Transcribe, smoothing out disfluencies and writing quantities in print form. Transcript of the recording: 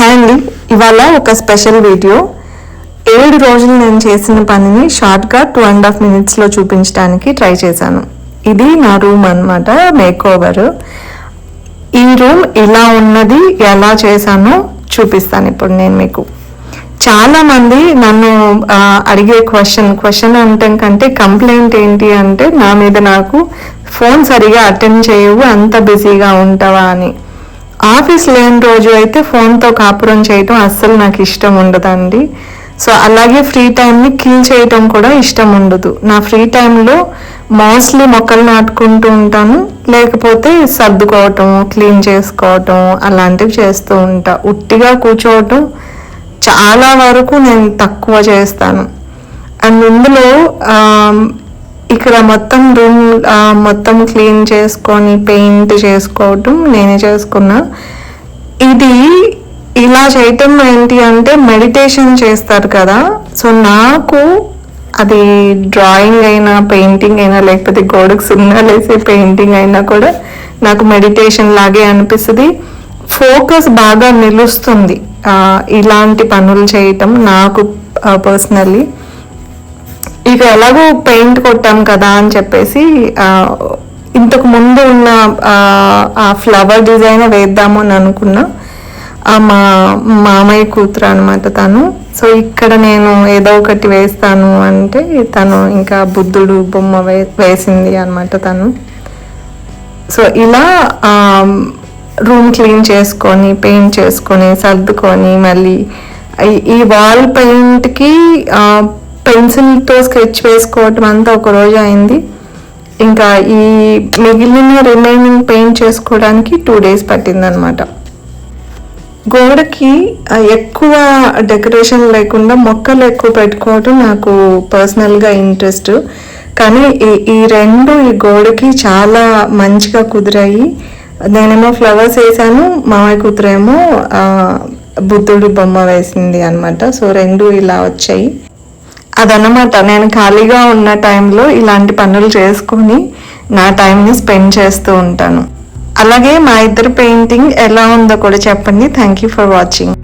Hi అండి, ఇవాళ ఒక స్పెషల్ వీడియో. 7 రోజులు నేను చేసిన పనిని షార్ట్గా 2.5 minutesలో చూపించడానికి ట్రై చేశాను. ఇది నా రూమ్ అన్నమాట, మేక్ ఓవర్. ఈ రూమ్ ఇలా ఉన్నది, ఎలా చేశానో చూపిస్తాను ఇప్పుడు నేను మీకు. చాలామంది నన్ను అడిగే క్వశ్చన్ అంటే కంటే కంప్లైంట్ ఏంటి అంటే, నా మీద నాకు ఫోన్ సరిగా అటెండ్ చేయవు, అంత బిజీగా ఉంటావా అని. ఆఫీస్ లేని రోజు అయితే ఫోన్తో కాపురం చేయటం అస్సలు నాకు ఇష్టం ఉండదండి. సో అలాగే ఫ్రీ టైంని కిల్ చేయటం కూడా ఇష్టం ఉండదు. నా ఫ్రీ టైంలో మోస్ట్లీ మొక్కలు నాటుకుంటూ ఉంటాను, లేకపోతే సర్దుకోవటం, క్లీన్ చేసుకోవటం అలాంటివి చేస్తూ ఉంటా. ఉట్టిగా కూర్చోవటం చాలా వరకు నేను తక్కువ చేస్తాను. అండ్ ఇందులో ఇక్కడ మొత్తం రూమ్ మొత్తం క్లీన్ చేసుకొని పెయింట్ చేసుకోవటం నేనే చేసుకున్నా. ఇది ఇలా చేయటం ఏంటి అంటే, మెడిటేషన్ చేస్తారు కదా, సో నాకు అది డ్రాయింగ్ అయినా పెయింటింగ్ అయినా లేకపోతే గోడకు సున్నాలేసే పెయింటింగ్ అయినా కూడా నాకు మెడిటేషన్ లాగే అనిపిస్తుంది. ఫోకస్ బాగా నిలుస్తుంది ఇలాంటి పనులు చేయటం నాకు పర్సనల్లీ. ఇక ఎలాగో పెయింట్ కొట్టాం కదా అని చెప్పేసి ఇంతకు ముందు ఉన్న ఆ ఫ్లవర్ డిజైన్ వేద్దాము అని అనుకున్నా. మా మామయ్య కూతురు అనమాట తను. సో ఇక్కడ నేను ఏదో ఒకటి వేస్తాను అంటే తను ఇంకా బుద్ధుడు బొమ్మ వేసింది అనమాట తను. సో ఇలా రూమ్ క్లీన్ చేసుకొని పెయింట్ చేసుకొని సర్దుకొని మళ్ళీ ఈ వాల్ పెయింట్కి పెన్సిల్తో స్కెచ్ వేసుకోవటం అంతా ఒక రోజు అయింది. ఇంకా ఈ మిగిలిన రిమైనింగ్ పెయింట్ చేసుకోవడానికి 2 days పట్టిందనమాట. గోడకి ఎక్కువ డెకరేషన్ లేకుండా మొక్కలు ఎక్కువ పెట్టుకోవటం నాకు పర్సనల్గా ఇంట్రెస్ట్. కానీ ఈ గోడకి చాలా మంచిగా కుదిరాయి. నేనేమో ఫ్లవర్స్ వేసాను, మామయ్య కూతురేమో బుద్ధుడు బొమ్మ వేసింది అనమాట. సో 2 ఇలా వచ్చాయి. అదనమాట, నేను ఖాళీగా ఉన్న టైంలో ఇలాంటి పనులు చేసుకొని నా టైంని స్పెండ్ చేస్తూ ఉంటాను. అలాగే మా ఇద్దరు పెయింటింగ్ ఎలా ఉందో కూడా చెప్పండి. Thank you for watching.